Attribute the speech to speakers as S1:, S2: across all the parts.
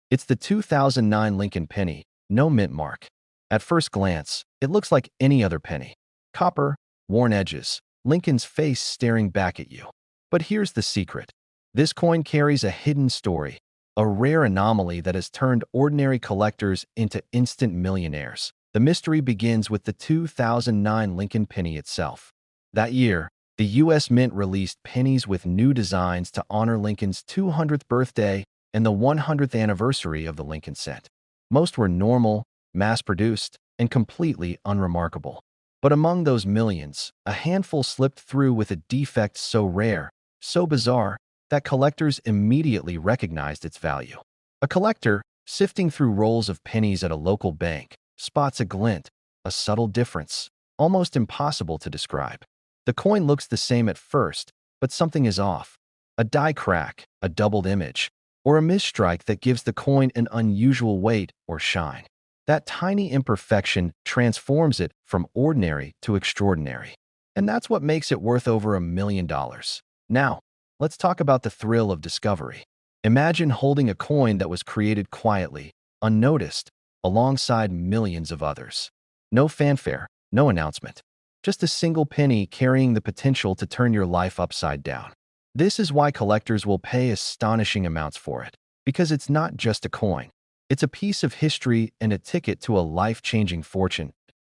S1: It's the 2009 Lincoln penny, no mint mark. At first glance, it looks like any other penny. Copper, worn edges, Lincoln's face staring back at you. But here's the secret. This coin carries a hidden story, a rare anomaly that has turned ordinary collectors into instant millionaires. The mystery begins with the 2009 Lincoln penny itself. That year, the U.S. Mint released pennies with new designs to honor Lincoln's 200th birthday and the 100th anniversary of the Lincoln cent. Most were normal, mass-produced, and completely unremarkable. But among those millions, a handful slipped through with a defect so rare, so bizarre, that collectors immediately recognized its value. A collector, sifting through rolls of pennies at a local bank, spots a glint, a subtle difference, almost impossible to describe. The coin looks the same at first, but something is off. A die crack, a doubled image, or a misstrike that gives the coin an unusual weight or shine. That tiny imperfection transforms it from ordinary to extraordinary. And that's what makes it worth over $1 million. Now, let's talk about the thrill of discovery. Imagine holding a coin that was created quietly, unnoticed, alongside millions of others. No fanfare, no announcement. Just a single penny carrying the potential to turn your life upside down. This is why collectors will pay astonishing amounts for it, because it's not just a coin. It's a piece of history and a ticket to a life-changing fortune.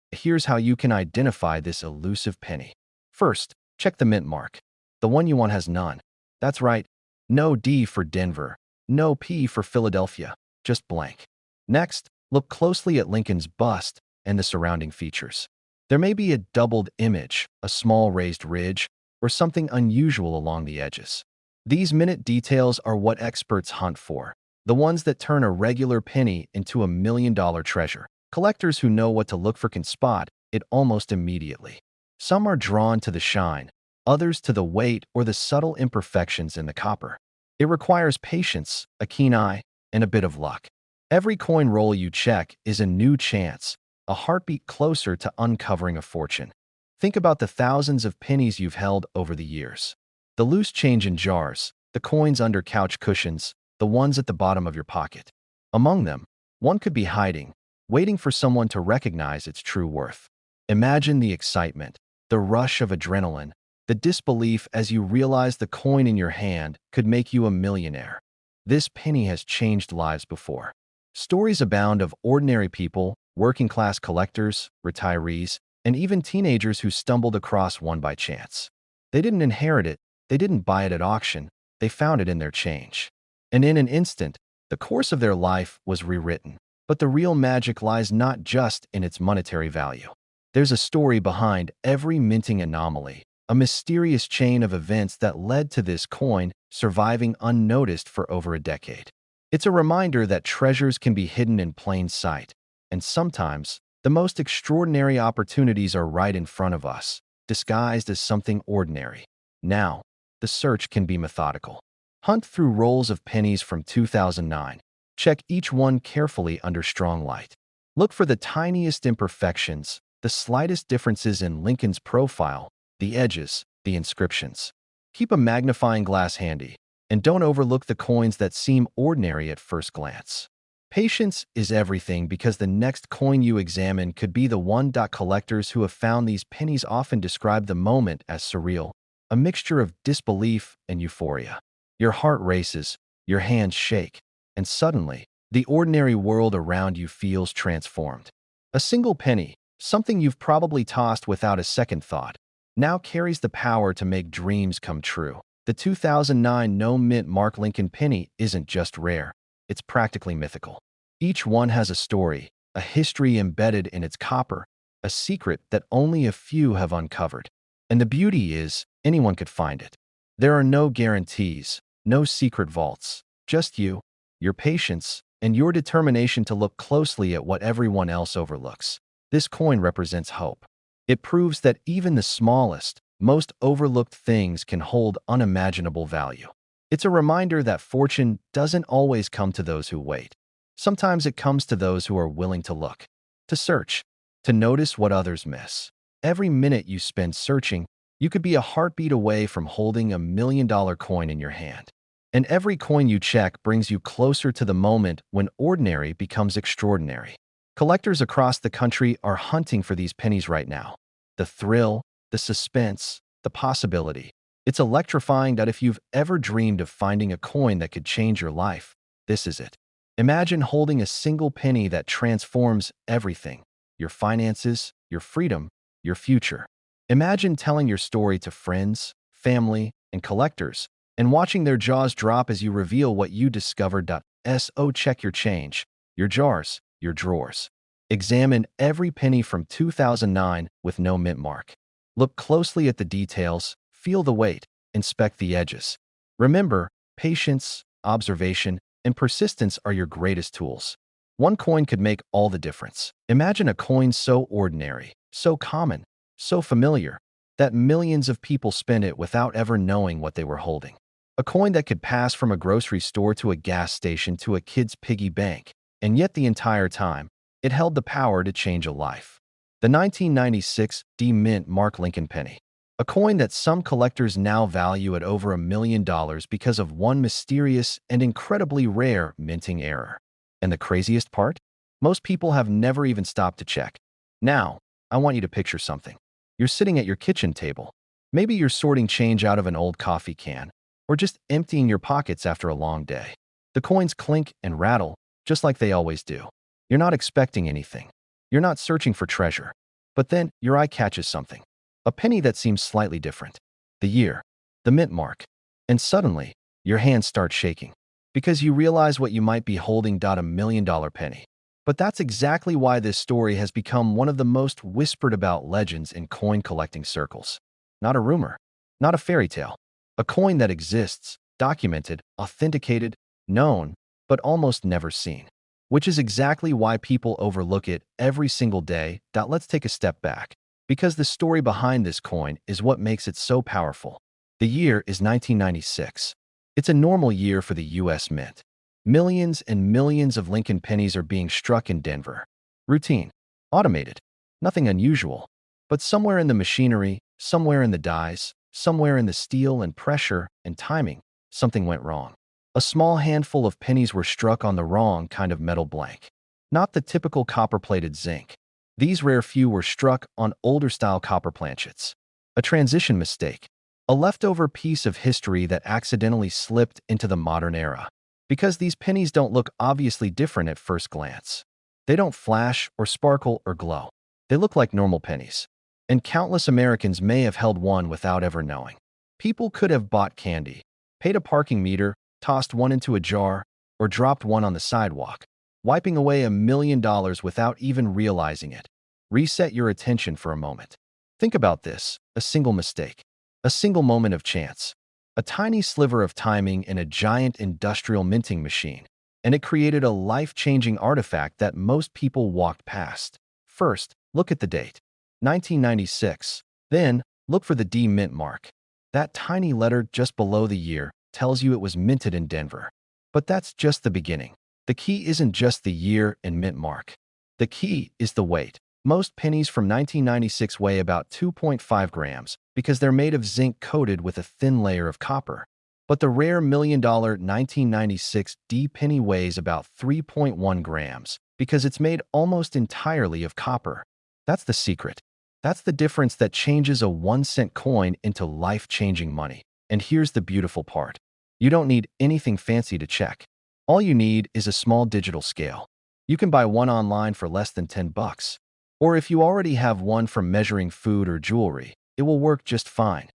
S1: Here's how you can identify this elusive penny. First, check the mint mark. The one you want has none. That's right, no D for Denver, no P for Philadelphia, just blank. Next, look closely at Lincoln's bust and the surrounding features. There may be a doubled image, a small raised ridge, or something unusual along the edges. These minute details are what experts hunt for, the ones that turn a regular penny into $1 million treasure. Collectors who know what to look for can spot it almost immediately. Some are drawn to the shine, others to the weight or the subtle imperfections in the copper. It requires patience, a keen eye, and a bit of luck. Every coin roll you check is a new chance, a heartbeat closer to uncovering a fortune. Think about the thousands of pennies you've held over the years. The loose change in jars, the coins under couch cushions, the ones at the bottom of your pocket. Among them, one could be hiding, waiting for someone to recognize its true worth. Imagine the excitement, the rush of adrenaline, the disbelief as you realize the coin in your hand could make you a millionaire. This penny has changed lives before. Stories abound of ordinary people, working-class collectors, retirees, and even teenagers who stumbled across one by chance. They didn't inherit it, they didn't buy it at auction, they found it in their change. And in an instant, the course of their life was rewritten. But the real magic lies not just in its monetary value. There's a story behind every minting anomaly, a mysterious chain of events that led to this coin surviving unnoticed for over a decade. It's a reminder that treasures can be hidden in plain sight, and sometimes the most extraordinary opportunities are right in front of us, disguised as something ordinary. Now, the search can be methodical. Hunt through rolls of pennies from 2009. Check each one carefully under strong light. Look for the tiniest imperfections, the slightest differences in Lincoln's profile, the edges, the inscriptions. Keep a magnifying glass handy, and don't overlook the coins that seem ordinary at first glance. Patience is everything because the next coin you examine could be the one. Collectors who have found these pennies often describe the moment as surreal, a mixture of disbelief and euphoria. Your heart races, your hands shake, and suddenly, the ordinary world around you feels transformed. A single penny, something you've probably tossed without a second thought, now carries the power to make dreams come true. The 2009 no mint mark Lincoln penny isn't just rare, it's practically mythical. Each one has a story, a history embedded in its copper, a secret that only a few have uncovered. And the beauty is, anyone could find it. There are no guarantees, no secret vaults, just you, your patience, and your determination to look closely at what everyone else overlooks. This coin represents hope. It proves that even the smallest, most overlooked things can hold unimaginable value. It's a reminder that fortune doesn't always come to those who wait. Sometimes it comes to those who are willing to look, to search, to notice what others miss. Every minute you spend searching, you could be a heartbeat away from holding $1 million coin in your hand. And every coin you check brings you closer to the moment when ordinary becomes extraordinary. Collectors across the country are hunting for these pennies right now. The thrill, the suspense, the possibility. It's electrifying that if you've ever dreamed of finding a coin that could change your life, this is it. Imagine holding a single penny that transforms everything: your finances, your freedom, your future. Imagine telling your story to friends, family, and collectors, and watching their jaws drop as you reveal what you discovered. So check your change, your jars, your drawers. Examine every penny from 2009 with no mint mark. Look closely at the details, feel the weight, inspect the edges. Remember, patience, observation, and persistence are your greatest tools. One coin could make all the difference. Imagine a coin so ordinary, so common, so familiar, that millions of people spend it without ever knowing what they were holding. A coin that could pass from a grocery store to a gas station to a kid's piggy bank, and yet the entire time, it held the power to change a life. The 1996 D Mint Mark Lincoln penny. A coin that some collectors now value at over $1 million because of one mysterious and incredibly rare minting error. And the craziest part? Most people have never even stopped to check. Now, I want you to picture something. You're sitting at your kitchen table. Maybe you're sorting change out of an old coffee can, or just emptying your pockets after a long day. The coins clink and rattle, just like they always do. You're not expecting anything. You're not searching for treasure. But then your eye catches something. A penny that seems slightly different. The year, the mint mark. And suddenly, your hands start shaking, because you realize what you might be holding. $1 million penny. But that's exactly why this story has become one of the most whispered about legends in coin collecting circles. Not a rumor, not a fairy tale. A coin that exists, documented, authenticated, known, but almost never seen. Which is exactly why people overlook it every single day. Let's take a step back, because the story behind this coin is what makes it so powerful. The year is 1996. It's a normal year for the U.S. Mint. Millions and millions of Lincoln pennies are being struck in Denver. Routine. Automated. Nothing unusual. But somewhere in the machinery, somewhere in the dies, somewhere in the steel and pressure and timing, something went wrong. A small handful of pennies were struck on the wrong kind of metal blank. Not the typical copper-plated zinc. These rare few were struck on older-style copper planchets. A transition mistake. A leftover piece of history that accidentally slipped into the modern era. Because these pennies don't look obviously different at first glance. They don't flash or sparkle or glow. They look like normal pennies. And countless Americans may have held one without ever knowing. People could have bought candy, paid a parking meter, tossed one into a jar, or dropped one on the sidewalk, wiping away $1 million without even realizing it. Reset your attention for a moment. Think about this: a single mistake, a single moment of chance, a tiny sliver of timing in a giant industrial minting machine, and it created a life-changing artifact that most people walked past. First, look at the date, 1996. Then, look for the D Mint mark. That tiny letter just below the year tells you it was minted in Denver. But that's just the beginning. The key isn't just the year and mint mark. The key is the weight. Most pennies from 1996 weigh about 2.5 grams because they're made of zinc coated with a thin layer of copper. But the rare $1 million 1996 D penny weighs about 3.1 grams because it's made almost entirely of copper. That's the secret. That's the difference that changes a 1-cent coin into life-changing money. And here's the beautiful part. You don't need anything fancy to check. All you need is a small digital scale. You can buy one online for less than $10. Or if you already have one from measuring food or jewelry, it will work just fine.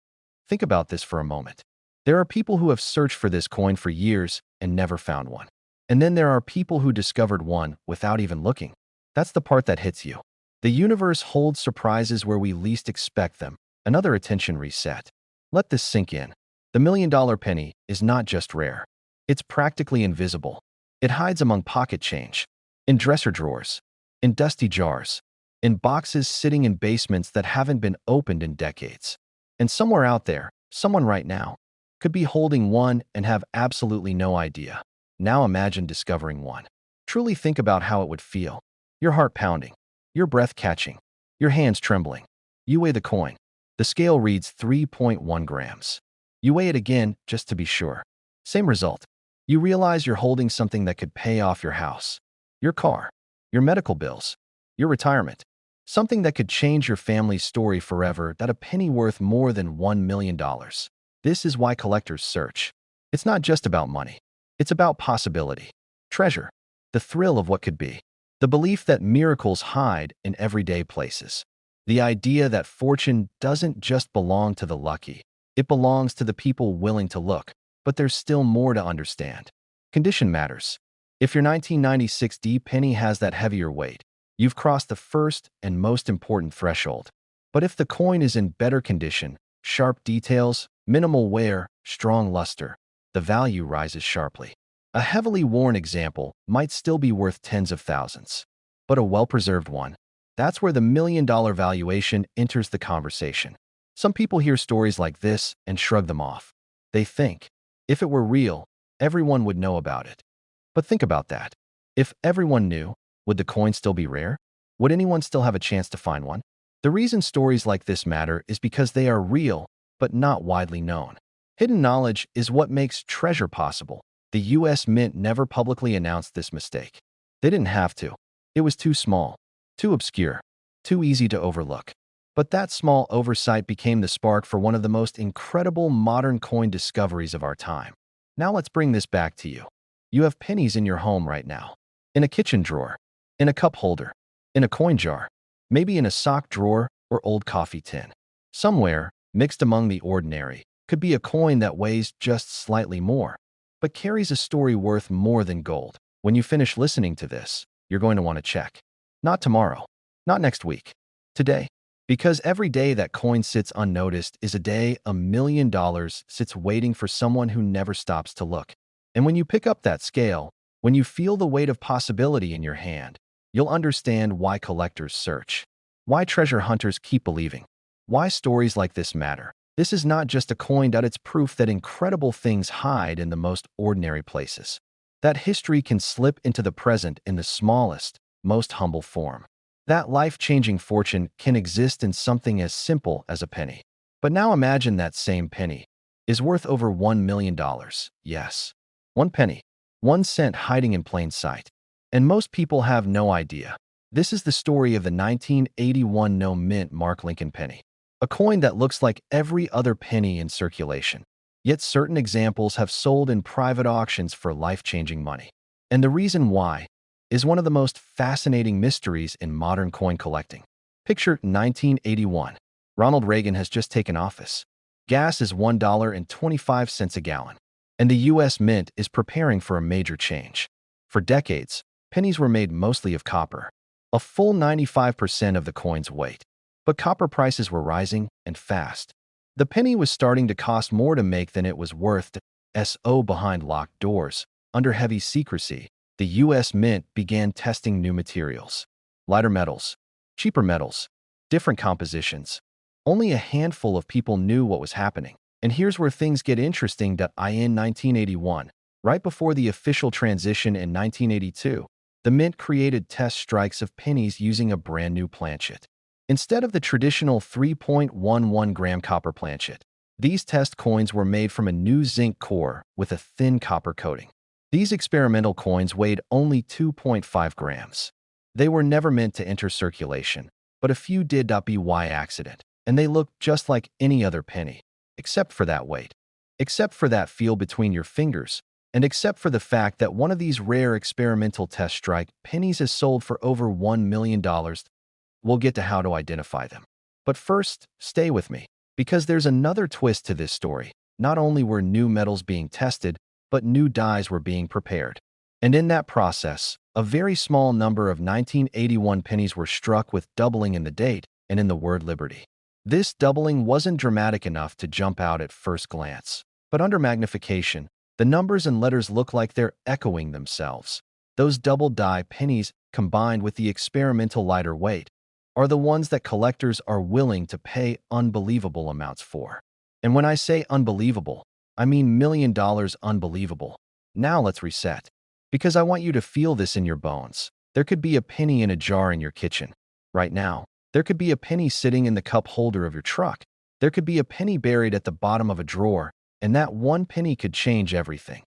S1: Think about this for a moment. There are people who have searched for this coin for years and never found one. And then there are people who discovered one without even looking. That's the part that hits you. The universe holds surprises where we least expect them. Another attention reset. Let this sink in. The $1 million penny is not just rare. It's practically invisible. It hides among pocket change, in dresser drawers, in dusty jars, in boxes sitting in basements that haven't been opened in decades. And somewhere out there, someone right now, could be holding one and have absolutely no idea. Now imagine discovering one. Truly think about how it would feel. Your heart pounding, your breath catching, your hands trembling. You weigh the coin. The scale reads 3.1 grams. You weigh it again just to be sure. Same result. You realize you're holding something that could pay off your house, your car, your medical bills, your retirement. Something that could change your family's story forever, that a penny worth more than $1 million. This is why collectors search. It's not just about money. It's about possibility, treasure, the thrill of what could be, the belief that miracles hide in everyday places, the idea that fortune doesn't just belong to the lucky, it belongs to the people willing to look. But there's still more to understand. Condition matters. If your 1996 D penny has that heavier weight, you've crossed the first and most important threshold. But if the coin is in better condition, sharp details, minimal wear, strong luster, the value rises sharply. A heavily worn example might still be worth tens of thousands. But a well-preserved one, that's where the $1 million valuation enters the conversation. Some people hear stories like this and shrug them off. They think, if it were real, everyone would know about it. But think about that. If everyone knew, would the coin still be rare? Would anyone still have a chance to find one? The reason stories like this matter is because they are real, but not widely known. Hidden knowledge is what makes treasure possible. The US Mint never publicly announced this mistake. They didn't have to. It was too small, too obscure, too easy to overlook. But that small oversight became the spark for one of the most incredible modern coin discoveries of our time. Now let's bring this back to you. You have pennies in your home right now. In a kitchen drawer, in a cup holder, in a coin jar, maybe in a sock drawer or old coffee tin. Somewhere, mixed among the ordinary, could be a coin that weighs just slightly more, but carries a story worth more than gold. When you finish listening to this, you're going to want to check. Not tomorrow, not next week, today. Because every day that coin sits unnoticed is a day $1 million sits waiting for someone who never stops to look. And when you pick up that scale, when you feel the weight of possibility in your hand, you'll understand why collectors search, why treasure hunters keep believing, why stories like this matter. This is not just a coin, it's proof that incredible things hide in the most ordinary places. That history can slip into the present in the smallest, most humble form. That life-changing fortune can exist in something as simple as a penny. But now imagine that same penny is worth over $1 million. Yes, one penny, 1 cent hiding in plain sight. And most people have no idea. This is the story of the 1981 no mint Mark Lincoln penny. A coin that looks like every other penny in circulation. Yet certain examples have sold in private auctions for life-changing money. And the reason why is one of the most fascinating mysteries in modern coin collecting. Picture 1981. Ronald Reagan has just taken office. Gas is $1.25 a gallon. And the US Mint is preparing for a major change. For decades, pennies were made mostly of copper, a full 95% of the coin's weight. But copper prices were rising, and fast. The penny was starting to cost more to make than it was worth. So behind locked doors, under heavy secrecy, the US Mint began testing new materials. Lighter metals, cheaper metals, different compositions. Only a handful of people knew what was happening. And here's where things get interesting. In 1981, right before the official transition in 1982, the Mint created test strikes of pennies using a brand new planchet. Instead of the traditional 3.11-gram copper planchet, these test coins were made from a new zinc core with a thin copper coating. These experimental coins weighed only 2.5 grams. They were never meant to enter circulation, but a few did. By accident, and they looked just like any other penny, except for that weight, except for that feel between your fingers, and except for the fact that one of these rare experimental test strike pennies is sold for over $1 million. We'll get to how to identify them. But first, stay with me, because there's another twist to this story. Not only were new metals being tested, but new dies were being prepared. And in that process, a very small number of 1981 pennies were struck with doubling in the date and in the word liberty. This doubling wasn't dramatic enough to jump out at first glance, but under magnification, the numbers and letters look like they're echoing themselves. Those double die pennies, combined with the experimental lighter weight, are the ones that collectors are willing to pay unbelievable amounts for. And when I say unbelievable, I mean $1 million unbelievable. Now let's reset, because I want you to feel this in your bones. There could be a penny in a jar in your kitchen. Right now, there could be a penny sitting in the cup holder of your truck. There could be a penny buried at the bottom of a drawer, and that one penny could change everything.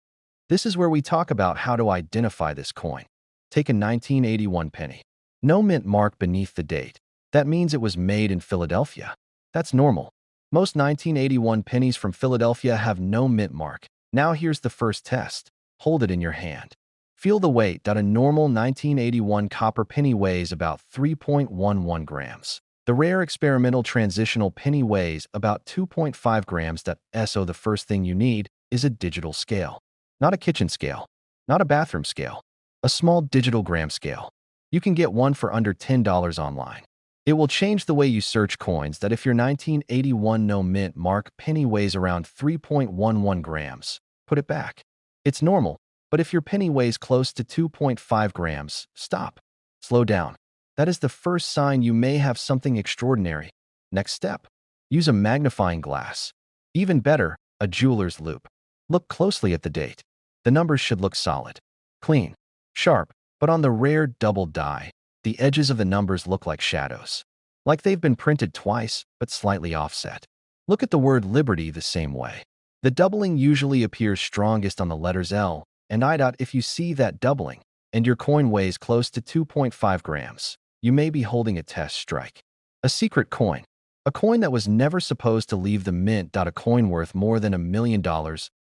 S1: This is where we talk about how to identify this coin. Take a 1981 penny. No mint mark beneath the date. That means it was made in Philadelphia. That's normal. Most 1981 pennies from Philadelphia have no mint mark. Now here's the first test. Hold it in your hand. Feel the weight. A normal 1981 copper penny weighs about 3.11 grams. The rare experimental transitional penny weighs about 2.5 grams. So the first thing you need is a digital scale. Not a kitchen scale, not a bathroom scale, a small digital gram scale. You can get one for under $10 online. It will change the way you search coins. If your 1981 no mint mark penny weighs around 3.11 grams, put it back. It's normal, but if your penny weighs close to 2.5 grams, stop. Slow down. That is the first sign you may have something extraordinary. Next step. Use a magnifying glass. Even better, a jeweler's loupe. Look closely at the date. The numbers should look solid, clean, sharp, but on the rare double die, the edges of the numbers look like shadows. Like they've been printed twice, but slightly offset. Look at the word liberty the same way. The doubling usually appears strongest on the letters L and I. If you see that doubling, and your coin weighs close to 2.5 grams, you may be holding a test strike. A secret coin. A coin that was never supposed to leave the mint. A coin worth more than $1 million.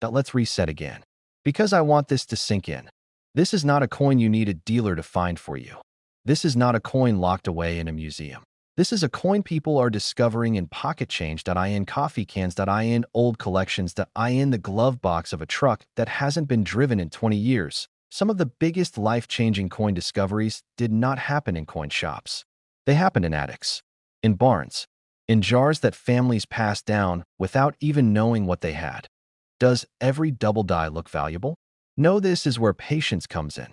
S1: Let's reset again. Because I want this to sink in. This is not a coin you need a dealer to find for you. This is not a coin locked away in a museum. This is a coin people are discovering in pocket change. In coffee cans. In old collections. In the glove box of a truck that hasn't been driven in 20 years. Some of the biggest life-changing coin discoveries did not happen in coin shops. They happened in attics, in barns, in jars that families passed down without even knowing what they had. Does every double die look valuable? No, this is where patience comes in.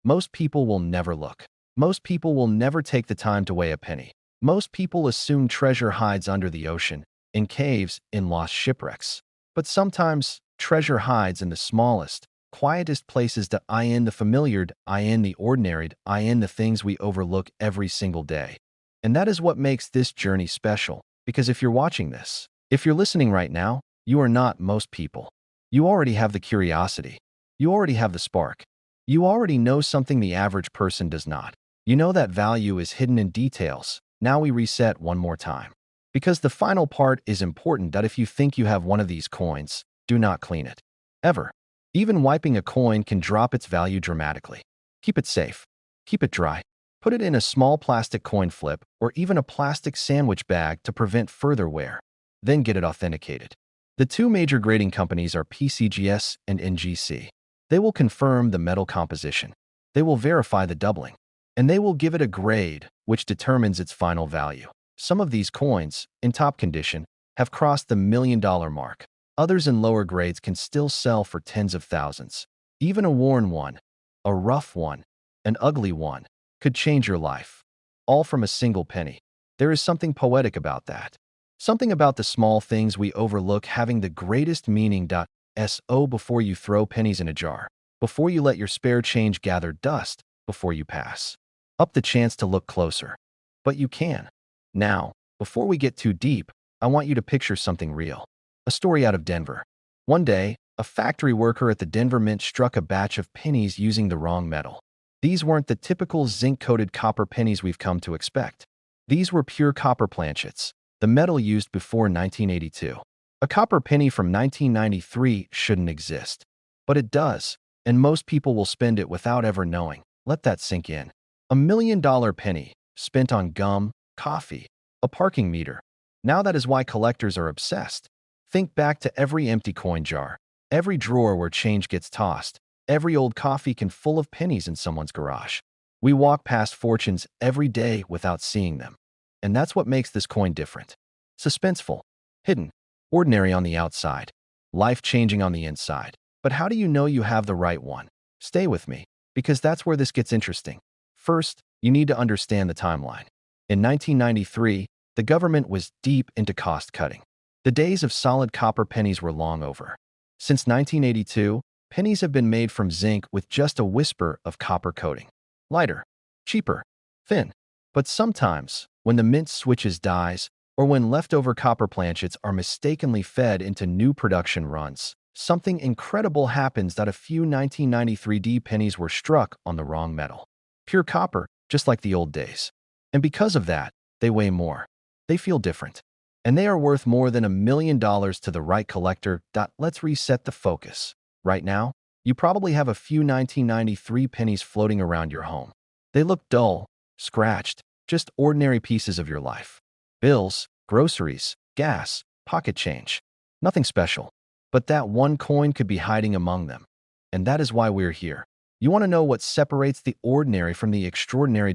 S1: Most people will never look. Most people will never take the time to weigh a penny. Most people assume treasure hides under the ocean, in caves, in lost shipwrecks. But sometimes, treasure hides in the smallest, quietest places. In the familiar, in the ordinary, in the things we overlook every single day. And that is what makes this journey special, because if you're watching this, if you're listening right now, you are not most people. You already have the curiosity. You already have the spark. You already know something the average person does not. You know that value is hidden in details. Now we reset one more time. Because the final part is important. If you think you have one of these coins, do not clean it. Ever. Even wiping a coin can drop its value dramatically. Keep it safe. Keep it dry. Put it in a small plastic coin flip or even a plastic sandwich bag to prevent further wear. Then get it authenticated. The two major grading companies are PCGS and NGC. They will confirm the metal composition. They will verify the doubling. And they will give it a grade, which determines its final value. Some of these coins, in top condition, have crossed the $1 million mark. Others in lower grades can still sell for tens of thousands. Even a worn one, a rough one, an ugly one, could change your life. All from a single penny. There is something poetic about that. Something about the small things we overlook having the greatest meaning. So before you throw pennies in a jar, before you let your spare change gather dust, before you pass up the chance to look closer. But you can. Now, before we get too deep, I want you to picture something real. A story out of Denver. One day, a factory worker at the Denver Mint struck a batch of pennies using the wrong metal. These weren't the typical zinc-coated copper pennies we've come to expect. These were pure copper planchets, the metal used before 1982. A copper penny from 1993 shouldn't exist. But it does, and most people will spend it without ever knowing. Let that sink in. $1 million penny, spent on gum, coffee, a parking meter. Now that is why collectors are obsessed. Think back to every empty coin jar, every drawer where change gets tossed, every old coffee can full of pennies in someone's garage. We walk past fortunes every day without seeing them. And that's what makes this coin different. Suspenseful, hidden, ordinary on the outside, life-changing on the inside. But how do you know you have the right one? Stay with me, because that's where this gets interesting. First, you need to understand the timeline. In 1993, the government was deep into cost cutting. The days of solid copper pennies were long over. Since 1982, pennies have been made from zinc with just a whisper of copper coating. Lighter, cheaper, thin. But sometimes, when the mint switches dies, or when leftover copper planchets are mistakenly fed into new production runs. Something incredible happens that a few 1993D pennies were struck on the wrong metal. Pure copper, just like the old days. And because of that, they weigh more. They feel different. And they are worth more than $1 million to the right collector. Let's reset the focus. Right now, you probably have a few 1993 pennies floating around your home. They look dull, scratched, just ordinary pieces of your life. Bills, groceries, gas, pocket change. Nothing special. But that one coin could be hiding among them. And that is why we're here. You want to know what separates the ordinary from the extraordinary.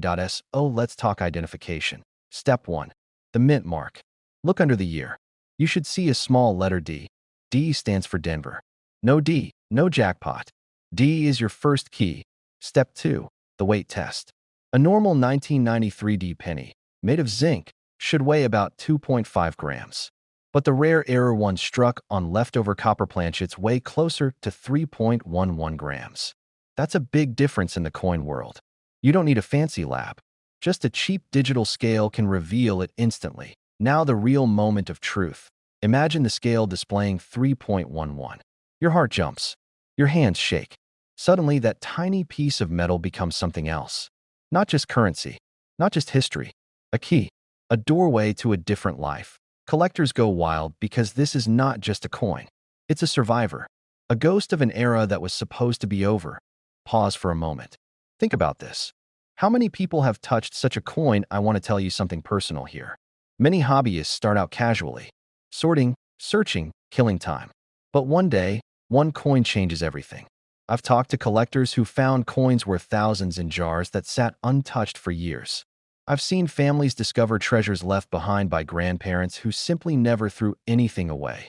S1: Let's talk identification. Step 1. The mint mark. Look under the year. You should see a small letter D. D stands for Denver. No D, no jackpot. D is your first key. Step 2. The weight test. A normal 1993D penny, made of zinc, should weigh about 2.5 grams. But the rare error one struck on leftover copper planchets weigh closer to 3.11 grams. That's a big difference in the coin world. You don't need a fancy lab. Just a cheap digital scale can reveal it instantly. Now the real moment of truth. Imagine the scale displaying 3.11. Your heart jumps. Your hands shake. Suddenly, that tiny piece of metal becomes something else. Not just currency, not just history. A key, a doorway to a different life. Collectors go wild because this is not just a coin. It's a survivor, a ghost of an era that was supposed to be over. Pause for a moment. Think about this. How many people have touched such a coin? I want to tell you something personal here. Many hobbyists start out casually, sorting, searching, killing time. But one day, one coin changes everything. I've talked to collectors who found coins worth thousands in jars that sat untouched for years. I've seen families discover treasures left behind by grandparents who simply never threw anything away.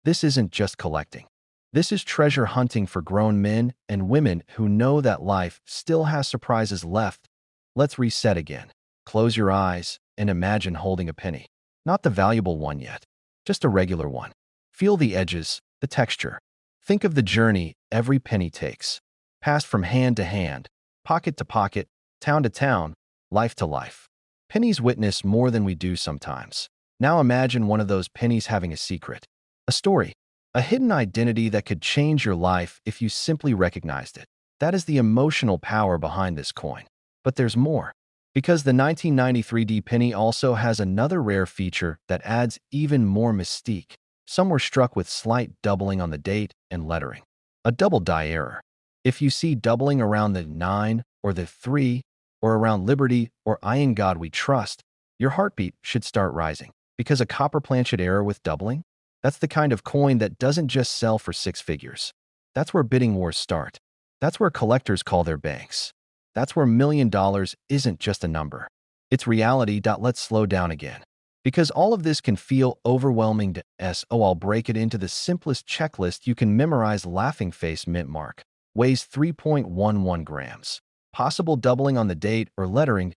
S1: This isn't just collecting. This is treasure hunting for grown men and women who know that life still has surprises left. Let's reset again. Close your eyes and imagine holding a penny. Not the valuable one yet, just a regular one. Feel the edges, the texture. Think of the journey every penny takes. Passed from hand to hand, pocket to pocket, town to town, life to life. Pennies witness more than we do sometimes. Now imagine one of those pennies having a secret, a story, a hidden identity that could change your life if you simply recognized it. That is the emotional power behind this coin. But there's more. Because the 1993D penny also has another rare feature that adds even more mystique. Some were struck with slight doubling on the date and lettering. A double die error. If you see doubling around the 9 or the 3 or around Liberty or I in God We Trust, your heartbeat should start rising. Because a copper planchet error with doubling? That's the kind of coin that doesn't just sell for 6 figures. That's where bidding wars start. That's where collectors call their banks. That's where $1 million isn't just a number. It's reality. Let's slow down again. Because all of this can feel overwhelming to I'll break it into the simplest checklist you can memorize. Laughing face mint mark. Weighs 3.11 grams. Possible doubling on the date or lettering.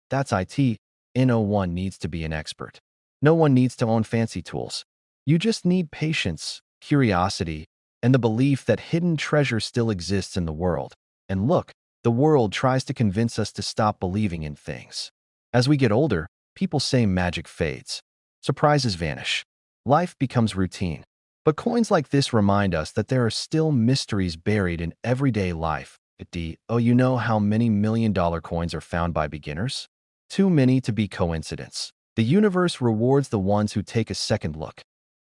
S1: That's it. No one needs to be an expert. No one needs to own fancy tools. You just need patience, curiosity, and the belief that hidden treasure still exists in the world. And look, the world tries to convince us to stop believing in things. As we get older, people say magic fades. Surprises vanish. Life becomes routine. But coins like this remind us that there are still mysteries buried in everyday life. You know how many $1 million coins are found by beginners? Too many to be coincidence. The universe rewards the ones who take a second look.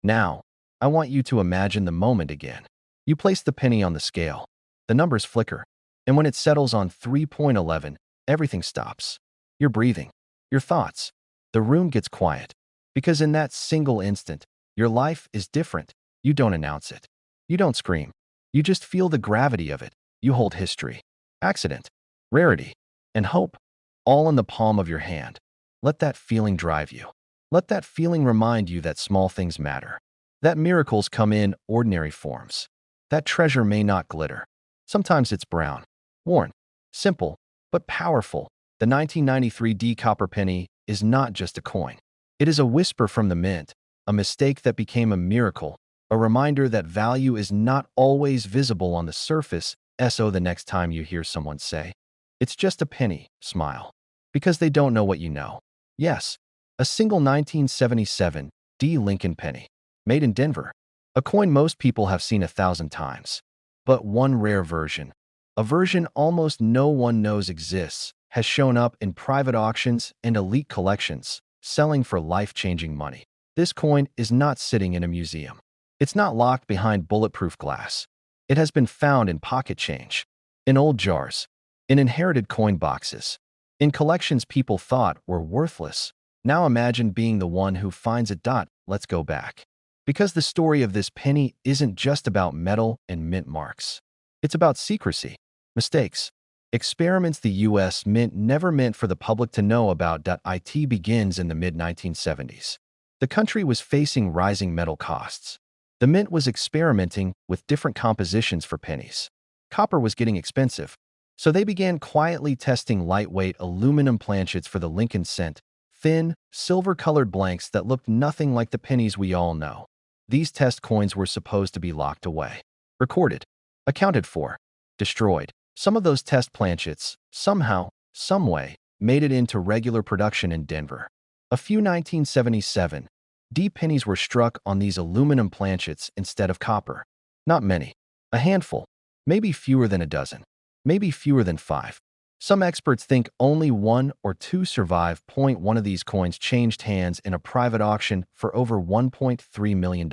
S1: Now, I want you to imagine the moment again. You place the penny on the scale. The numbers flicker. And when it settles on 3.11, everything stops. Your breathing, your thoughts. The room gets quiet. Because in that single instant, your life is different. You don't announce it. You don't scream. You just feel the gravity of it. You hold history, accident, rarity, and hope, all in the palm of your hand. Let that feeling drive you. Let that feeling remind you that small things matter. That miracles come in ordinary forms. That treasure may not glitter. Sometimes it's brown, worn, simple, but powerful. The 1993D copper penny is not just a coin. It is a whisper from the mint, a mistake that became a miracle, a reminder that value is not always visible on the surface. The next time you hear someone say, "It's just a penny," smile. Because they don't know what you know. Yes, A single 1977 D Lincoln penny, made in Denver. A coin most people have seen 1,000 times. But one rare version, a version almost no one knows exists, has shown up in private auctions and elite collections, selling for life-changing money. This coin is not sitting in a museum. It's not locked behind bulletproof glass. It has been found in pocket change, in old jars, in inherited coin boxes, in collections people thought were worthless. Now imagine being the one who finds it. Let's go back. Because the story of this penny isn't just about metal and mint marks. It's about secrecy, mistakes, experiments the U.S. Mint never meant for the public to know about. It begins in the mid-1970s. The country was facing rising metal costs. The mint was experimenting with different compositions for pennies. Copper was getting expensive, so they began quietly testing lightweight aluminum planchets for the Lincoln cent, thin, silver-colored blanks that looked nothing like the pennies we all know. These test coins were supposed to be locked away, recorded, accounted for, destroyed. Some of those test planchets, somehow, someway, made it into regular production in Denver. A few 1977 D pennies were struck on these aluminum planchets instead of copper. Not many. A handful. Maybe fewer than a dozen. Maybe fewer than 5. Some experts think only 1 or 2 survive. One of these coins changed hands in a private auction for over $1.3 million.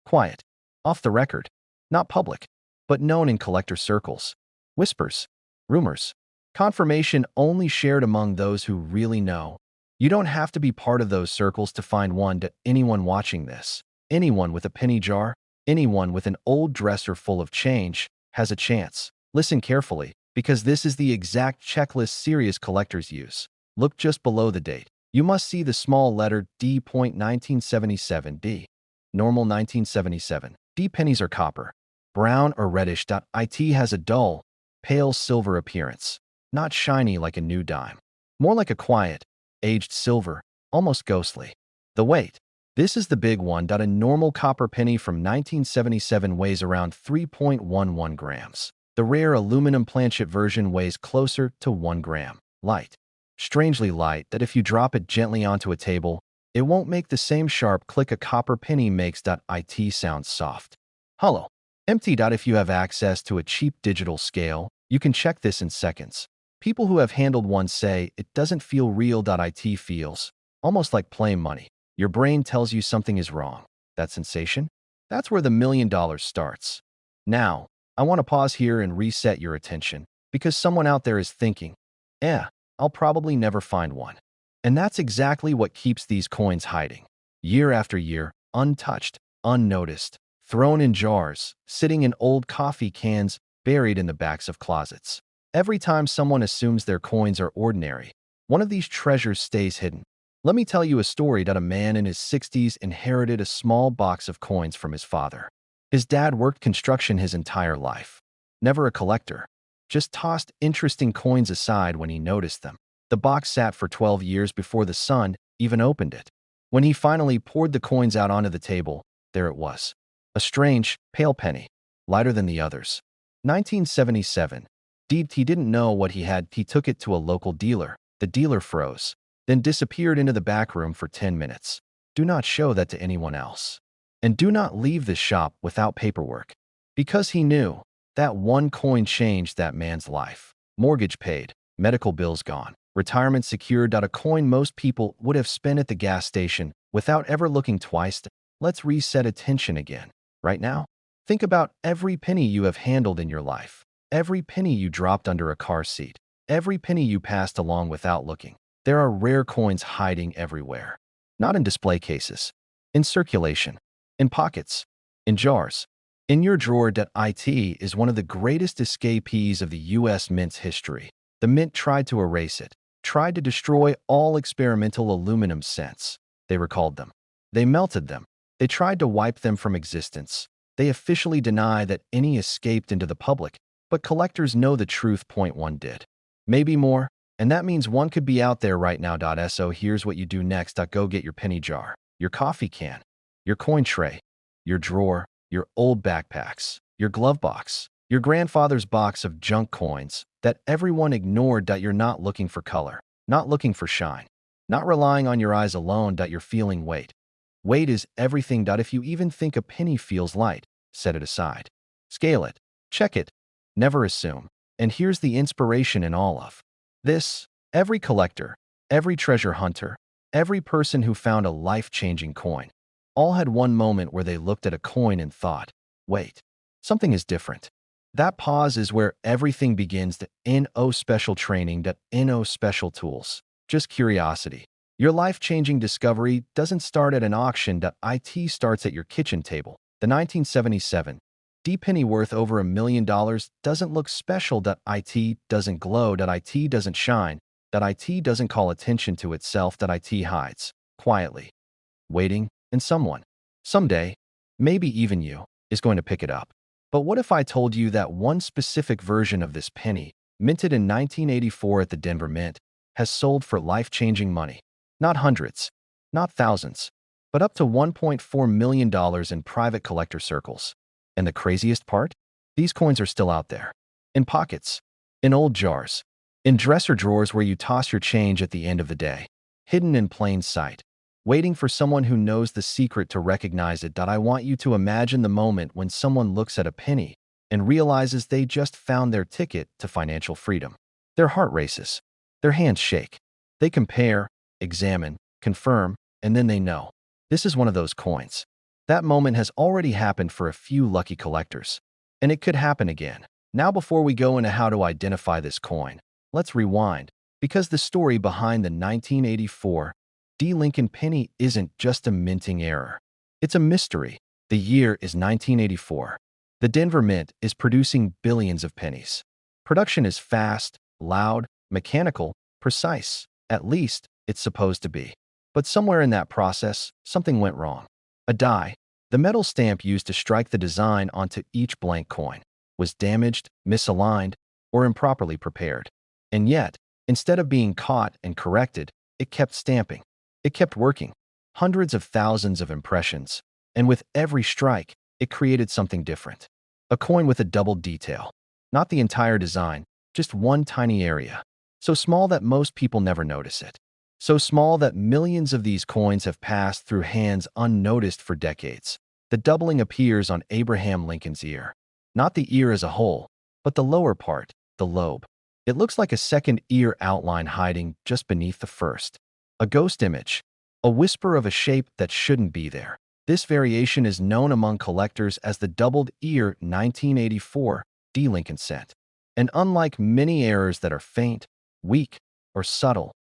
S1: Quiet. Off the record. Not public. But known in collector circles. Whispers. Rumors. Confirmation only shared among those who really know. You don't have to be part of those circles to find one. Anyone watching this, anyone with a penny jar, anyone with an old dresser full of change, has a chance. Listen carefully, because this is the exact checklist serious collectors use. Look just below the date. You must see the small letter D. 1977 D. Normal 1977. D pennies are copper, brown or reddish. It has a dull, pale silver appearance, not shiny like a new dime. More like a quiet, aged silver, almost ghostly. The weight. This is the big one. A normal copper penny from 1977 weighs around 3.11 grams. The rare aluminum planchet version weighs closer to 1 gram. Light. Strangely light that if you drop it gently onto a table, it won't make the same sharp click a copper penny makes. It sounds soft, hollow, empty. If you have access to a cheap digital scale, you can check this in seconds. People who have handled one say it doesn't feel real. It feels almost like plain money. Your brain tells you something is wrong. That sensation? That's where the $1 million starts. Now, I want to pause here and reset your attention, because someone out there is thinking, I'll probably never find one. And that's exactly what keeps these coins hiding. Year after year, untouched, unnoticed, thrown in jars, sitting in old coffee cans, buried in the backs of closets. Every time someone assumes their coins are ordinary, one of these treasures stays hidden. Let me tell you a story. A man in his 60s inherited a small box of coins from his father. His dad worked construction his entire life. Never a collector. Just tossed interesting coins aside when he noticed them. The box sat for 12 years before the son even opened it. When he finally poured the coins out onto the table, there it was. A strange, pale penny, lighter than the others. 1977. He didn't know what he had. He took it to a local dealer. The dealer froze, then disappeared into the back room for 10 minutes. Do not show that to anyone else. And do not leave this shop without paperwork. Because he knew that one coin changed that man's life. Mortgage paid, medical bills gone, retirement secured. A coin most people would have spent at the gas station without ever looking twice. Let's reset attention again. Right now, think about every penny you have handled in your life. Every penny you dropped under a car seat. Every penny you passed along without looking. There are rare coins hiding everywhere. Not in display cases. In circulation. In pockets. In jars. In your drawer. It is one of the greatest escapees of the U.S. Mint's history. The Mint tried to erase it. Tried to destroy all experimental aluminum cents. They recalled them. They melted them. They tried to wipe them from existence. They officially deny that any escaped into the public. But collectors know the truth. One did. Maybe more, and that means one could be out there right now. So here's what you do next. Go get your penny jar, your coffee can, your coin tray, your drawer, your old backpacks, your glove box, your grandfather's box of junk coins that everyone ignored. You're not looking for color, not looking for shine. Not relying on your eyes alone that you're feeling weight. Weight is everything. If you even think a penny feels light, set it aside. Scale it. Check it. Never assume. And here's the inspiration in all of this. Every collector, every treasure hunter, every person who found a life-changing coin, all had one moment where they looked at a coin and thought, wait, something is different. That pause is where everything begins. The NO special training, that NO special tools. Just curiosity. Your life-changing discovery doesn't start at an auction. It starts at your kitchen table. The 1977 D penny worth over $1 million doesn't look special. It doesn't glow. It doesn't shine. It doesn't call attention to itself. It hides quietly, waiting, and someone, someday, maybe even you, is going to pick it up. But what if I told you that one specific version of this penny, minted in 1984 at the Denver Mint, has sold for life-changing money? Not hundreds, not thousands, but up to $1.4 million in private collector circles. And the craziest part? These coins are still out there. In pockets, in old jars, in dresser drawers where you toss your change at the end of the day, hidden in plain sight, waiting for someone who knows the secret to recognize it. I want you to imagine the moment when someone looks at a penny and realizes they just found their ticket to financial freedom. Their heart races. Their hands shake. They compare, examine, confirm, and then they know. This is one of those coins. That moment has already happened for a few lucky collectors. And it could happen again. Now, before we go into how to identify this coin, let's rewind, because the story behind the 1984 D. Lincoln penny isn't just a minting error. It's a mystery. The year is 1984. The Denver Mint is producing billions of pennies. Production is fast, loud, mechanical, precise. At least, it's supposed to be. But somewhere in that process, something went wrong. A die, the metal stamp used to strike the design onto each blank coin, was damaged, misaligned, or improperly prepared. And yet, instead of being caught and corrected, it kept stamping. It kept working. Hundreds of thousands of impressions. And with every strike, it created something different. A coin with a double detail. Not the entire design, just one tiny area. So small that most people never notice it. So small that millions of these coins have passed through hands unnoticed for decades. The doubling appears on Abraham Lincoln's ear. Not the ear as a whole, but the lower part, the lobe. It looks like a second ear outline hiding just beneath the first. A ghost image. A whisper of a shape that shouldn't be there. This variation is known among collectors as the doubled ear 1984 D. Lincoln cent. And unlike many errors that are faint, weak, or subtle,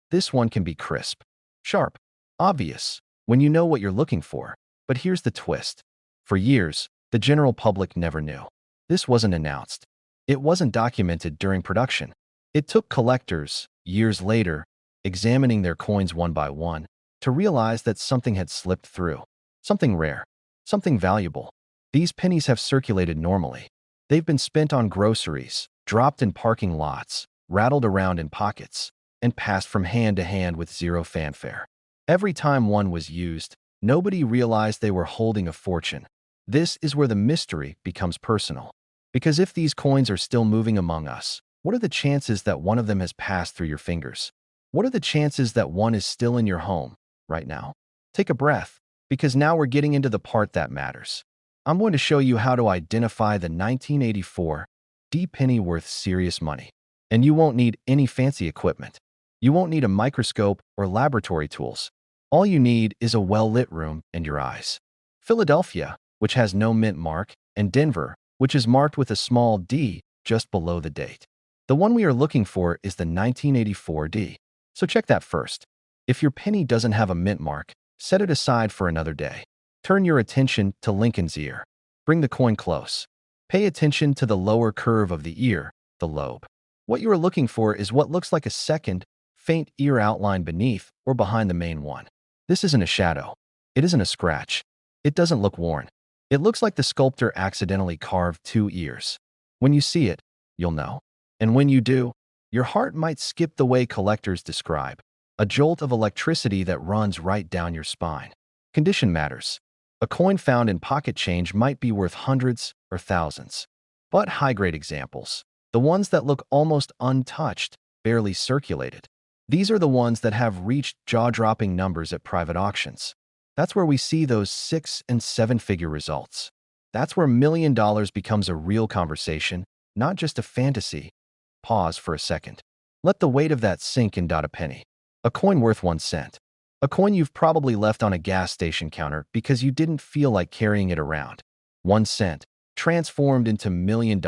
S1: this one can be crisp, sharp, obvious, when you know what you're looking for. But here's the twist. For years, the general public never knew. This wasn't announced. It wasn't documented during production. It took collectors, years later, examining their coins one by one, to realize that something had slipped through. Something rare. Something valuable. These pennies have circulated normally. They've been spent on groceries, dropped in parking lots, rattled around in pockets, and passed from hand to hand with zero fanfare. Every time one was used, nobody realized they were holding a fortune. This is where the mystery becomes personal. Because if these coins are still moving among us, what are the chances that one of them has passed through your fingers? What are the chances that one is still in your home right now? Take a breath, because now we're getting into the part that matters. I'm going to show you how to identify the 1984 D penny worth serious money. And you won't need any fancy equipment. You won't need a microscope or laboratory tools. All you need is a well-lit room and your eyes. Philadelphia, which has no mint mark, and Denver, which is marked with a small D just below the date. The one we are looking for is the 1984 D. So check that first. If your penny doesn't have a mint mark, set it aside for another day. Turn your attention to Lincoln's ear. Bring the coin close. Pay attention to the lower curve of the ear, the lobe. What you are looking for is what looks like a second, faint ear outline beneath or behind the main one. This isn't a shadow. It isn't a scratch. It doesn't look worn. It looks like the sculptor accidentally carved two ears. When you see it, you'll know. And when you do, your heart might skip the way collectors describe. A jolt of electricity that runs right down your spine. Condition matters. A coin found in pocket change might be worth hundreds or thousands. But high-grade examples, the ones that look almost untouched, barely circulated, These are the ones that have reached jaw-dropping numbers at private auctions. That's where we see those 6- and 7-figure results. That's where $1 million becomes a real conversation, not just a fantasy. Pause for a second. Let the weight of that sink in. A penny. A coin worth 1 cent. A coin you've probably left on a gas station counter because you didn't feel like carrying it around. 1 cent, transformed into $1 million.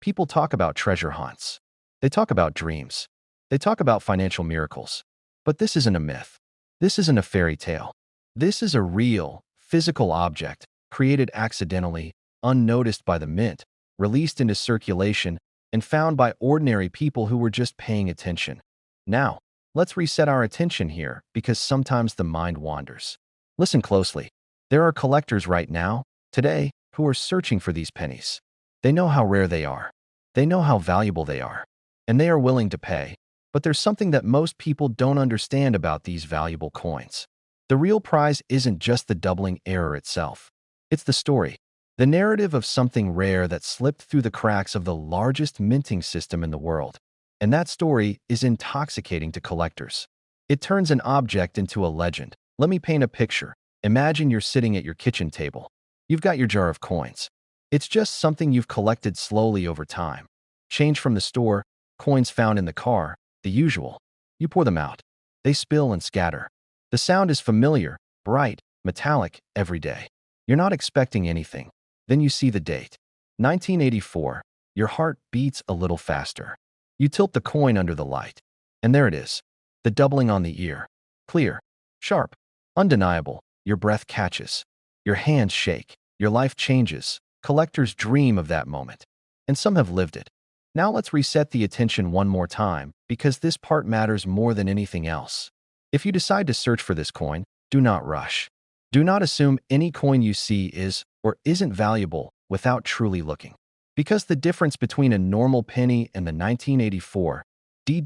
S1: People talk about treasure hunts. They talk about dreams. They talk about financial miracles. But this isn't a myth. This isn't a fairy tale. This is a real, physical object, created accidentally, unnoticed by the mint, released into circulation, and found by ordinary people who were just paying attention. Now, let's reset our attention here, because sometimes the mind wanders. Listen closely. There are collectors right now, today, who are searching for these pennies. They know how rare they are. They know how valuable they are. And they are willing to pay. But there's something that most people don't understand about these valuable coins. The real prize isn't just the doubling error itself. It's the story. The narrative of something rare that slipped through the cracks of the largest minting system in the world. And that story is intoxicating to collectors. It turns an object into a legend. Let me paint a picture. Imagine you're sitting at your kitchen table. You've got your jar of coins. It's just something you've collected slowly over time. Change from the store, coins found in the car, the usual. You pour them out. They spill and scatter. The sound is familiar, bright, metallic, every day. You're not expecting anything. Then you see the date. 1984. Your heart beats a little faster. You tilt the coin under the light. And there it is. The doubling on the ear. Clear. Sharp. Undeniable. Your breath catches. Your hands shake. Your life changes. Collectors dream of that moment. And some have lived it. Now let's reset the attention one more time, because this part matters more than anything else. If you decide to search for this coin, do not rush. Do not assume any coin you see is or isn't valuable without truly looking. Because the difference between a normal penny and the 1984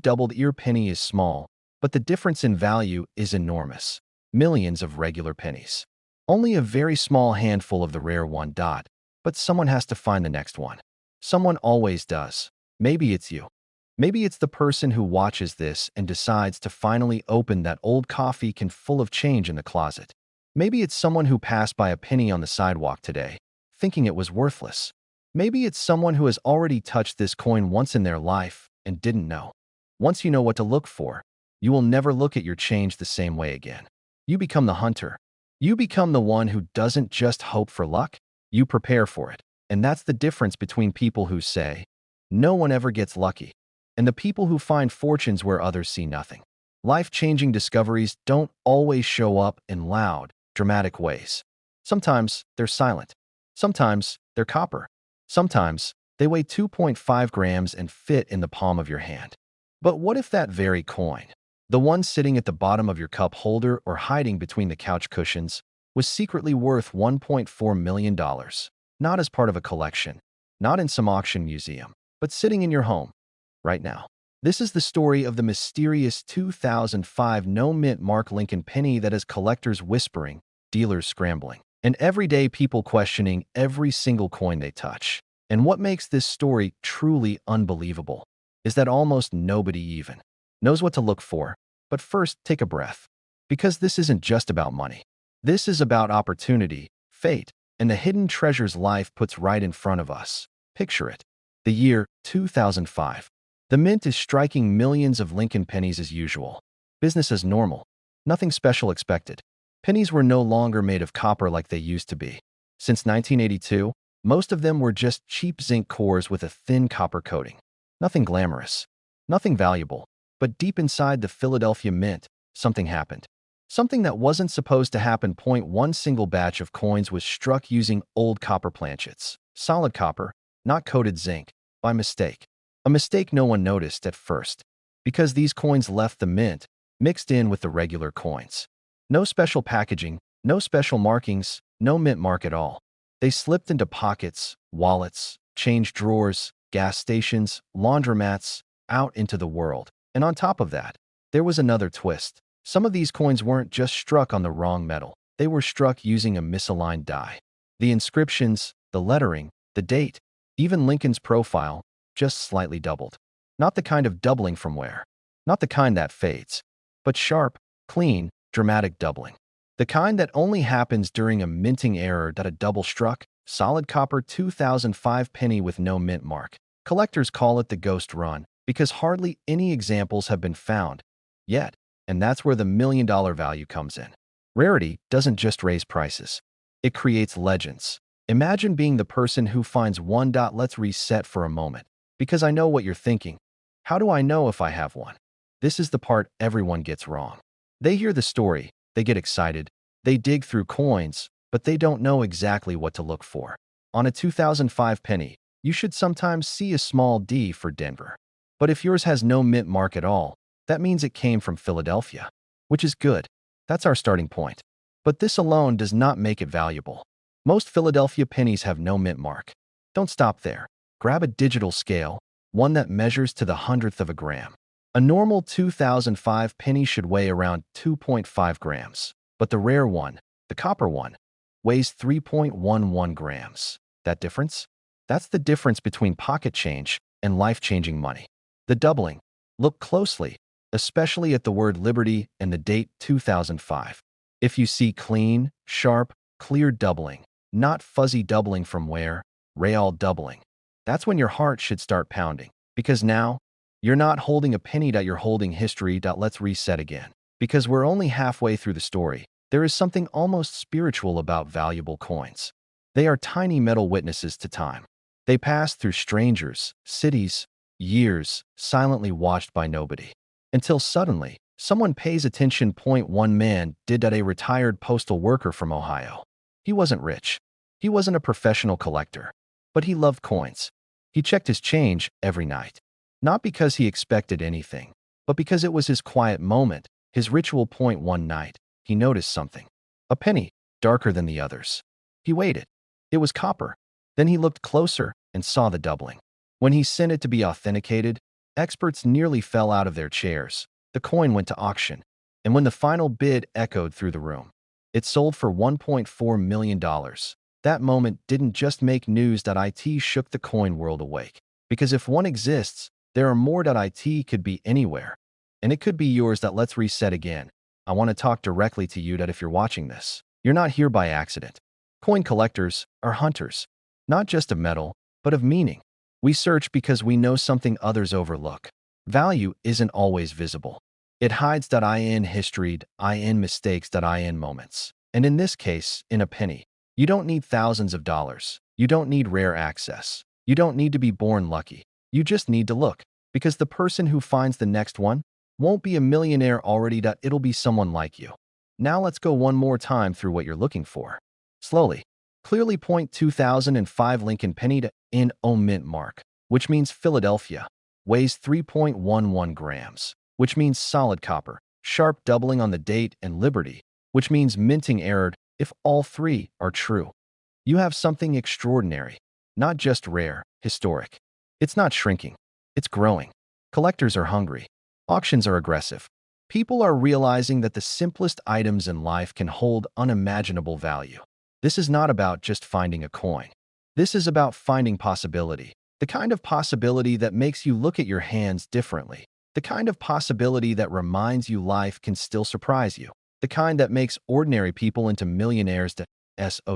S1: doubled ear penny is small, but the difference in value is enormous. Millions of regular pennies. Only a very small handful of the rare one. But someone has to find the next one. Someone always does. Maybe it's you. Maybe it's the person who watches this and decides to finally open that old coffee can full of change in the closet. Maybe it's someone who passed by a penny on the sidewalk today, thinking it was worthless. Maybe it's someone who has already touched this coin once in their life and didn't know. Once you know what to look for, you will never look at your change the same way again. You become the hunter. You become the one who doesn't just hope for luck, you prepare for it. And that's the difference between people who say, "No one ever gets lucky," and the people who find fortunes where others see nothing. Life-changing discoveries don't always show up in loud, dramatic ways. Sometimes they're silent. Sometimes they're copper. Sometimes they weigh 2.5 grams and fit in the palm of your hand. But what if that very coin, the one sitting at the bottom of your cup holder or hiding between the couch cushions, was secretly worth $1.4 million? Not as part of a collection, not in some auction museum, but sitting in your home, right now. This is the story of the mysterious 2005 no-mint Mark Lincoln penny that has collectors whispering, dealers scrambling, and everyday people questioning every single coin they touch. And what makes this story truly unbelievable is that almost nobody even knows what to look for. But first, take a breath. Because this isn't just about money. This is about opportunity, fate, and the hidden treasures life puts right in front of us. Picture it. The year 2005. The mint is striking millions of Lincoln pennies as usual. Business as normal. Nothing special expected. Pennies were no longer made of copper like they used to be. Since 1982, most of them were just cheap zinc cores with a thin copper coating. Nothing glamorous. Nothing valuable. But deep inside the Philadelphia Mint, something happened. Something that wasn't supposed to happen. One single batch of coins was struck using old copper planchets. Solid copper, not coated zinc, by mistake. A mistake no one noticed at first, because these coins left the mint, mixed in with the regular coins. No special packaging, no special markings, no mint mark at all. They slipped into pockets, wallets, change drawers, gas stations, laundromats, out into the world. And on top of that, there was another twist. Some of these coins weren't just struck on the wrong metal. They were struck using a misaligned die. The inscriptions, the lettering, the date, even Lincoln's profile, just slightly doubled. Not the kind of doubling from where. Not the kind that fades, but sharp, clean, dramatic doubling. The kind that only happens during a minting error that a double struck, solid copper 2005 penny with no mint mark. Collectors call it the ghost run because hardly any examples have been found yet, and that's where the $1 million value comes in. Rarity doesn't just raise prices. It creates legends. Imagine being the person who finds one. Let's reset for a moment, because I know what you're thinking. How do I know if I have one? This is the part everyone gets wrong. They hear the story, they get excited, they dig through coins, but they don't know exactly what to look for. On a 2005 penny, you should sometimes see a small D for Denver. But if yours has no mint mark at all, that means it came from Philadelphia, which is good. That's our starting point. But this alone does not make it valuable. Most Philadelphia pennies have no mint mark. Don't stop there. Grab a digital scale, one that measures to the hundredth of a gram. A normal 2005 penny should weigh around 2.5 grams, but the rare one, the copper one, weighs 3.11 grams. That difference? That's the difference between pocket change and life-changing money. The doubling. Look closely, especially at the word Liberty and the date 2005. If you see clean, sharp, clear doubling, not fuzzy doubling from where, real doubling, that's when your heart should start pounding. Because now, you're not holding a penny, you're holding history. Let's reset again. Because we're only halfway through the story, there is something almost spiritual about valuable coins. They are tiny metal witnesses to time. They pass through strangers, cities, years, silently watched by nobody. Until suddenly, someone pays attention. One man did. A retired postal worker from Ohio. He wasn't rich. He wasn't a professional collector. But he loved coins. He checked his change every night. Not because he expected anything, but because it was his quiet moment, his ritual. One night, he noticed something. A penny, darker than the others. He waited. It was copper. Then he looked closer and saw the doubling. When he sent it to be authenticated, experts nearly fell out of their chairs. The coin went to auction, and when the final bid echoed through the room, it sold for $1.4 million. That moment didn't just make news. It shook the coin world awake. Because if one exists, there are more. It could be anywhere, and it could be yours. Let's reset again. I want to talk directly to you. If you're watching this, you're not here by accident. Coin collectors are hunters, not just of metal, but of meaning. We search because we know something others overlook. Value isn't always visible. It hides. In history, in mistakes, in moments. And in this case, in a penny. You don't need thousands of dollars. You don't need rare access. You don't need to be born lucky. You just need to look. Because the person who finds the next one won't be a millionaire already. It'll be someone like you. Now let's go one more time through what you're looking for. Slowly. Clearly. 2005 Lincoln penny in mint mark, which means Philadelphia, weighs 3.11 grams, which means solid copper, sharp doubling on the date, and Liberty, which means minting errored. If all three are true, you have something extraordinary, not just rare, historic. It's not shrinking, it's growing. Collectors are hungry. Auctions are aggressive. People are realizing that the simplest items in life can hold unimaginable value. This is not about just finding a coin. This is about finding possibility. The kind of possibility that makes you look at your hands differently. The kind of possibility that reminds you life can still surprise you. The kind that makes ordinary people into millionaires.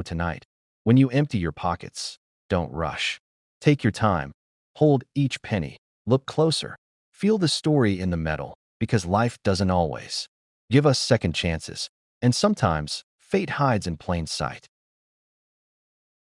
S1: Tonight. When you empty your pockets, don't rush. Take your time. Hold each penny. Look closer. Feel the story in the metal, because life doesn't always give us second chances. And sometimes, fate hides in plain sight.